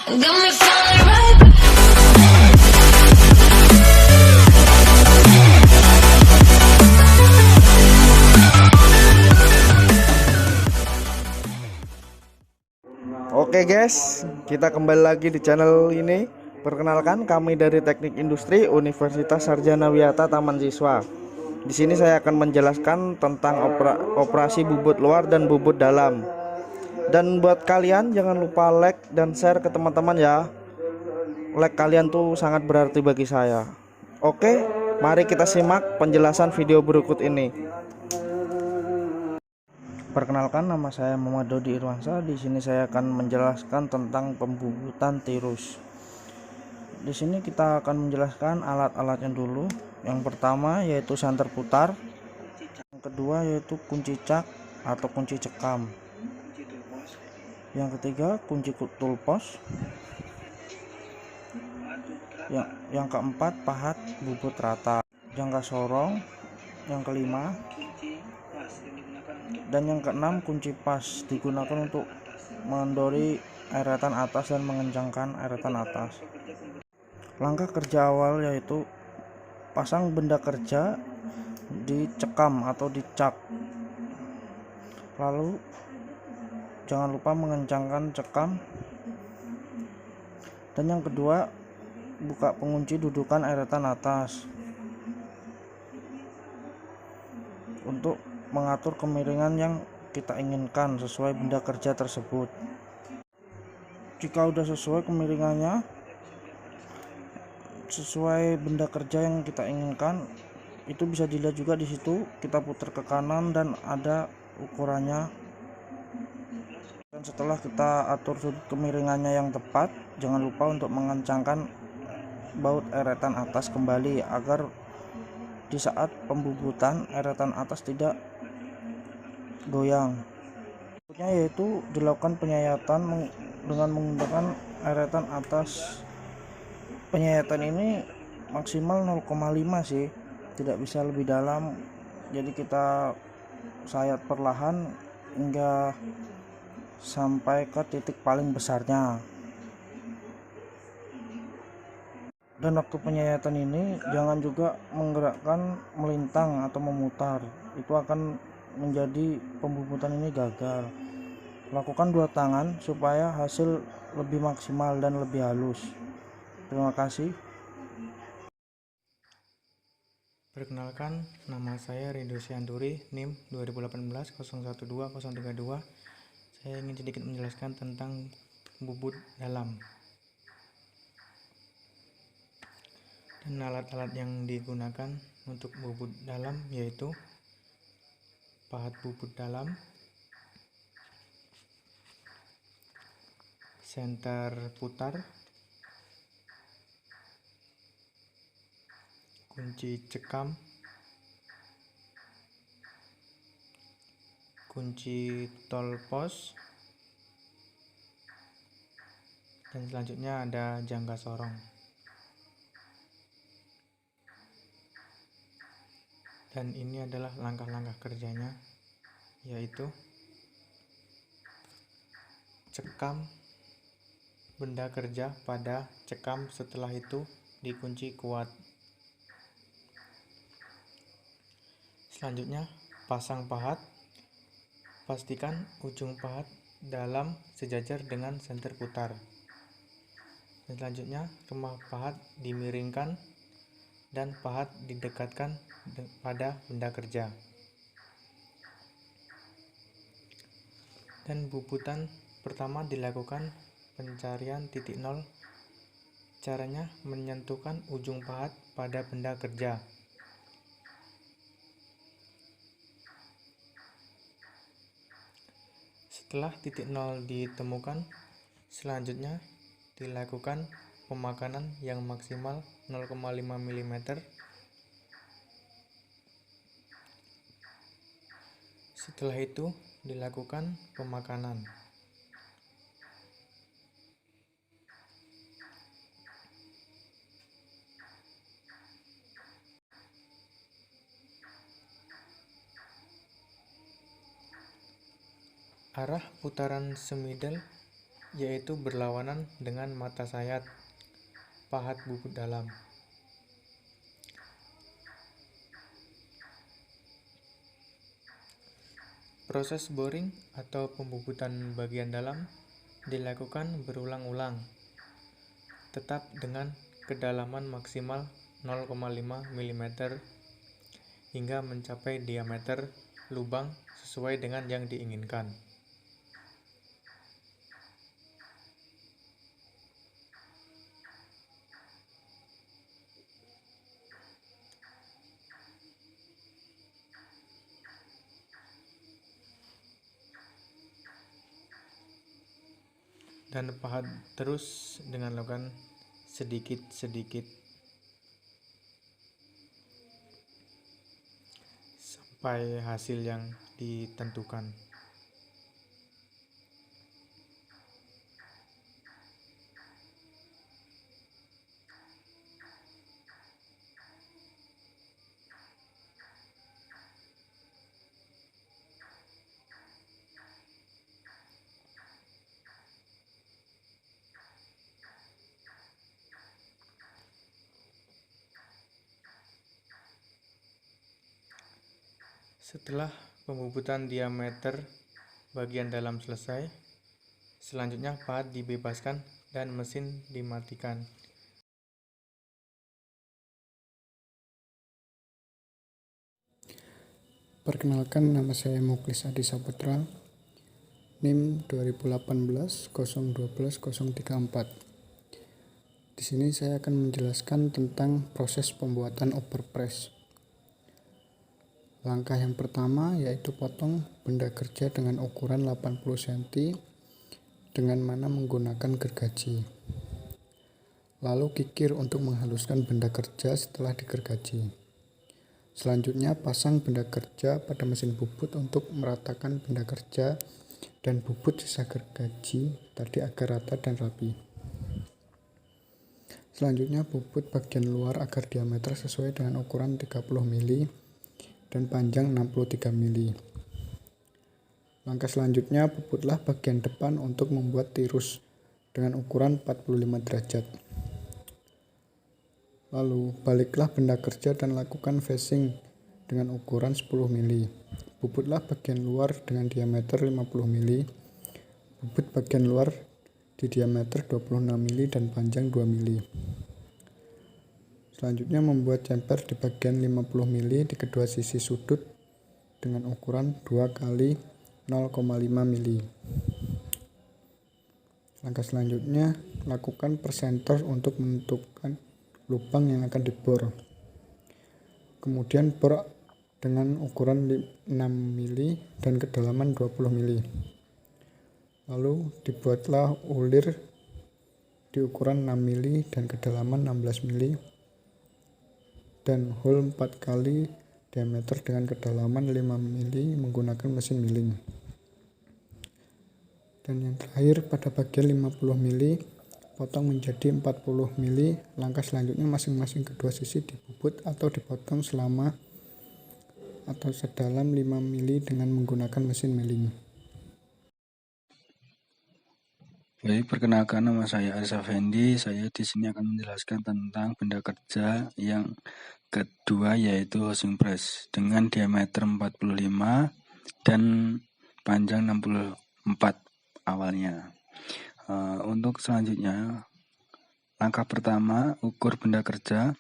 Got me falling right back. Oke guys, kita kembali lagi di channel ini. Perkenalkan, kami dari Teknik Industri Universitas Sarjana Wiyata Taman Siswa. Di sini saya akan menjelaskan tentang operasi bubut luar dan bubut dalam. Dan buat kalian jangan lupa like dan share ke teman-teman ya. Like kalian tuh sangat berarti bagi saya. Oke, mari kita simak penjelasan video berikut ini. Perkenalkan, nama saya Muhammad Dodi Irwansyah. Di sini saya akan menjelaskan tentang pembubutan tirus. Di sini kita akan menjelaskan alat-alatnya dulu. Yang pertama yaitu santer putar. Yang kedua yaitu kunci cak atau kunci cekam. Yang ketiga kunci tulpos. Yang keempat pahat bubut rata. Jangka sorong. Yang kelima dan yang keenam kunci pas, digunakan untuk mengendori eretan atas dan mengencangkan eretan atas. Langkah kerja awal yaitu pasang benda kerja dicekam atau dicak, lalu jangan lupa mengencangkan cekam. Dan yang kedua, buka pengunci dudukan eretan atas untuk mengatur kemiringan yang kita inginkan sesuai benda kerja tersebut. Jika sudah sesuai kemiringannya, sesuai benda kerja yang kita inginkan, itu bisa dilihat juga di situ. Kita putar ke kanan dan ada ukurannya. Dan setelah kita atur sudut kemiringannya yang tepat, jangan lupa untuk mengencangkan baut eretan atas kembali agar di saat pembubutan eretan atas tidak goyang. Berikutnya yaitu dilakukan penyayatan dengan menggunakan eretan atas. Penyayatan ini maksimal 0,5 sih, tidak bisa lebih dalam, jadi kita sayat perlahan hingga sampai ke titik paling besarnya. Dan waktu penyayatan ini jangan juga menggerakkan melintang atau memutar, itu akan menjadi pembubutan ini gagal. Lakukan dua tangan supaya hasil lebih maksimal dan lebih halus. Terima kasih. Perkenalkan, nama saya Rindu Sianturi, NIM 2018-012032. Saya ingin sedikit menjelaskan tentang bubut dalam. Dan alat-alat yang digunakan untuk bubut dalam yaitu pahat bubut dalam, senter putar, kunci cekam, kunci tolpos, dan selanjutnya ada jangka sorong. Dan ini adalah langkah-langkah kerjanya, yaitu cekam benda kerja pada cekam, setelah itu dikunci kuat. Selanjutnya pasang pahat, pastikan ujung pahat dalam sejajar dengan senter putar. Dan selanjutnya remah pahat dimiringkan dan pahat didekatkan pada benda kerja. Dan bubutan pertama dilakukan pencarian titik nol. Caranya menyentuhkan ujung pahat pada benda kerja. Setelah titik nol ditemukan, selanjutnya dilakukan pemakanan yang maksimal 0,5 mm. Setelah itu dilakukan pemakanan. Arah putaran semidal yaitu berlawanan dengan mata sayat pahat bubut dalam. Proses boring atau pembubutan bagian dalam dilakukan berulang-ulang, tetap dengan kedalaman maksimal 0,5 mm hingga mencapai diameter lubang sesuai dengan yang diinginkan. Dan pahat terus dengan lakukan sedikit-sedikit sampai hasil yang ditentukan. Setelah pembubutan diameter bagian dalam selesai, selanjutnya pahat dibebaskan dan mesin dimatikan. Perkenalkan, nama saya Muklis Adi Saputra, NIM 2018 012 034. Di sini saya akan menjelaskan tentang proses pembuatan overpress. Langkah yang pertama yaitu potong benda kerja dengan ukuran 80 cm dengan mana menggunakan gergaji. Lalu kikir untuk menghaluskan benda kerja setelah digergaji. Selanjutnya pasang benda kerja pada mesin bubut untuk meratakan benda kerja dan bubut sisa gergaji tadi agar rata dan rapi. Selanjutnya bubut bagian luar agar diameter sesuai dengan ukuran 30 mm dan panjang 63 mm. Langkah selanjutnya bubutlah bagian depan untuk membuat tirus dengan ukuran 45 derajat. Lalu baliklah benda kerja dan lakukan facing dengan ukuran 10 mm. Bubutlah bagian luar dengan diameter 50 mm. Bubut bagian luar di diameter 26 mm dan panjang 2 mm. Selanjutnya membuat jumper di bagian 50 mm di kedua sisi sudut dengan ukuran 2 kali 0,5 mm. Langkah selanjutnya lakukan persenter untuk menentukan lubang yang akan dibor. Kemudian bor dengan ukuran 6 mm dan kedalaman 20 mm. Lalu dibuatlah ulir di ukuran 6 mm dan kedalaman 16 mm dan hole 4 kali diameter dengan kedalaman 5 mm menggunakan mesin milling. Dan yang terakhir pada bagian 50 mm potong menjadi 40 mm. Langkah selanjutnya masing-masing kedua sisi dibubut atau dipotong selama atau sedalam 5 mm dengan menggunakan mesin milling. Baik, perkenalkan, nama saya Aris Effendi. Saya di sini akan menjelaskan tentang benda kerja yang kedua yaitu housing press dengan diameter 45 dan panjang 64 awalnya. Untuk selanjutnya, langkah pertama ukur benda kerja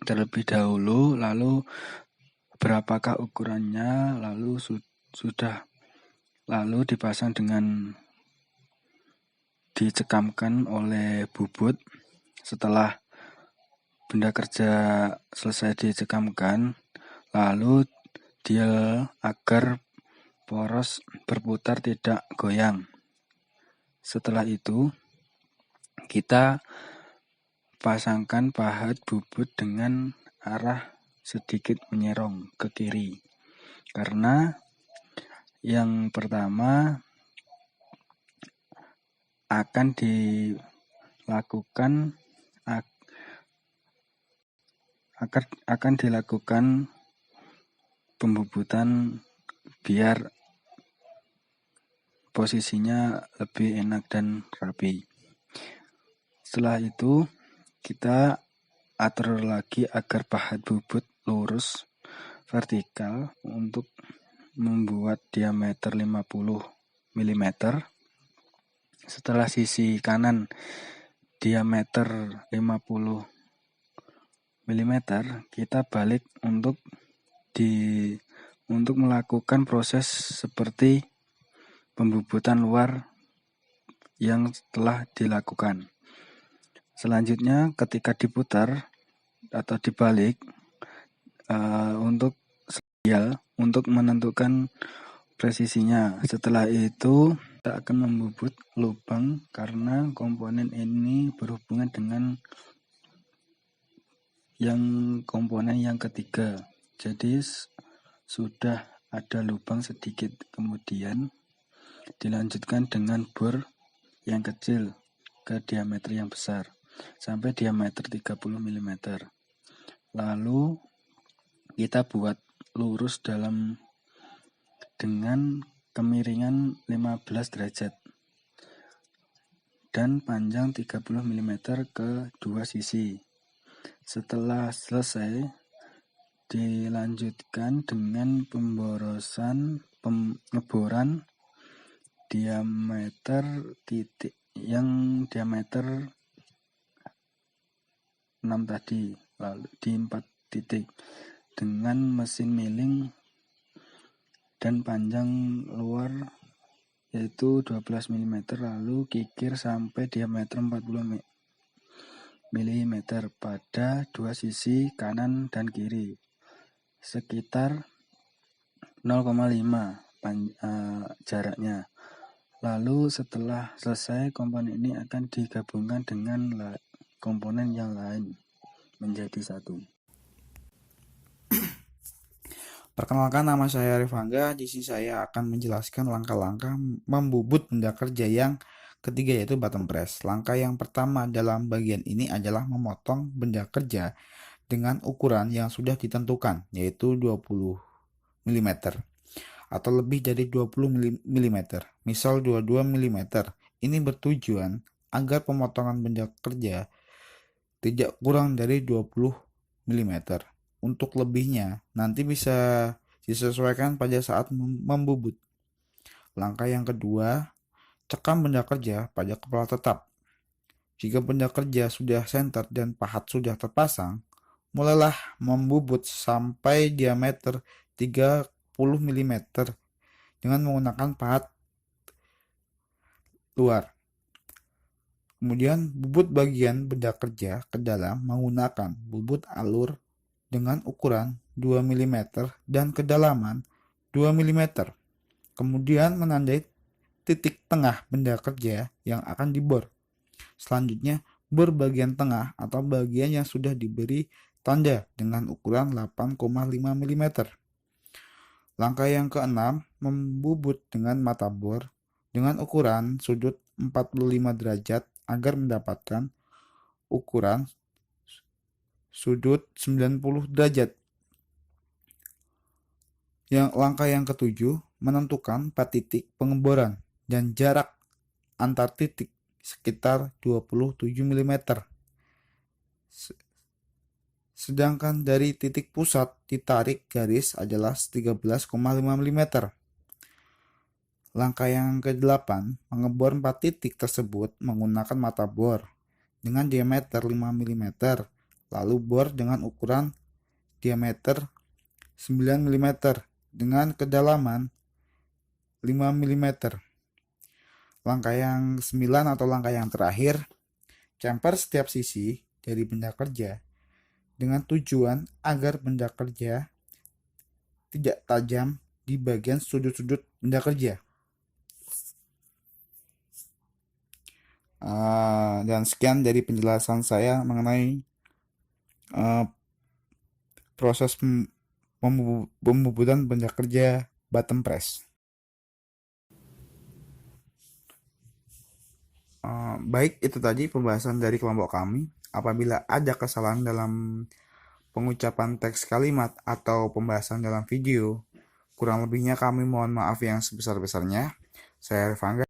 terlebih dahulu, lalu berapakah ukurannya, lalu lalu dipasang dengan dicekamkan oleh bubut. Setelah benda kerja selesai dicekamkan, lalu dia agar poros berputar tidak goyang. Setelah itu kita pasangkan pahat bubut dengan arah sedikit menyerong ke kiri, karena yang pertama akan dilakukan pembubutan biar posisinya lebih enak dan rapi. Setelah itu kita atur lagi agar pahat bubut lurus vertikal untuk membuat diameter 50 mm. Setelah sisi kanan diameter 50 mm, kita balik untuk melakukan proses seperti pembubutan luar yang telah dilakukan. Selanjutnya ketika diputar atau dibalik untuk menentukan presisinya. Setelah itu kita akan membubut lubang karena komponen ini berhubungan dengan komponen yang ketiga. Jadi sudah ada lubang sedikit, kemudian dilanjutkan dengan bor yang kecil ke diameter yang besar sampai diameter 30 mm. Lalu kita buat lurus dengan kemiringan 15 derajat dan panjang 30 mm ke dua sisi. Setelah selesai, dilanjutkan dengan pengeboran diameter titik yang diameter 6 tadi, lalu di 4 titik dengan mesin milling dan panjang luar yaitu 12 mm, lalu kikir sampai diameter 40 mm pada dua sisi kanan dan kiri, sekitar 0,5 jaraknya. Lalu setelah selesai, komponen ini akan digabungkan dengan komponen yang lain menjadi satu. Perkenalkan, nama saya Arif Angga. Di sini saya akan menjelaskan langkah-langkah membubut benda kerja yang ketiga, yaitu bottom press. Langkah yang pertama dalam bagian ini adalah memotong benda kerja dengan ukuran yang sudah ditentukan, yaitu 20 mm atau lebih dari 20 mm, misal 22 mm. Ini bertujuan agar pemotongan benda kerja tidak kurang dari 20 mm. Untuk lebihnya nanti bisa disesuaikan pada saat membubut. Langkah yang kedua, cekam benda kerja pada kepala tetap. Jika benda kerja sudah senter dan pahat sudah terpasang, mulailah membubut sampai diameter 30 mm dengan menggunakan pahat luar. Kemudian bubut bagian benda kerja ke dalam menggunakan bubut alur dengan ukuran 2 mm dan kedalaman 2 mm. Kemudian menandai titik tengah benda kerja yang akan dibor. Selanjutnya, bor bagian tengah atau bagian yang sudah diberi tanda dengan ukuran 8,5 mm. Langkah yang keenam, membubut dengan mata bor dengan ukuran sudut 45 derajat agar mendapatkan ukuran sudut 90 derajat. Langkah yang ketujuh, menentukan 4 titik pengeboran dan jarak antar titik sekitar 27 mm. Sedangkan dari titik pusat ditarik garis adalah 13,5 mm. Langkah yang ke-8, mengebor 4 titik tersebut menggunakan mata bor dengan diameter 5 mm, lalu bor dengan ukuran diameter 9 mm dengan kedalaman 5 mm. Langkah yang 9 atau langkah yang terakhir, chamfer setiap sisi dari benda kerja dengan tujuan agar benda kerja tidak tajam di bagian sudut-sudut benda kerja. Dan sekian dari penjelasan saya mengenai proses pembubutan benda kerja bottom press. Baik, itu tadi pembahasan dari kelompok kami. Apabila ada kesalahan dalam pengucapan teks kalimat atau pembahasan dalam video, kurang lebihnya kami mohon maaf yang sebesar-besarnya. Saya Rifangga.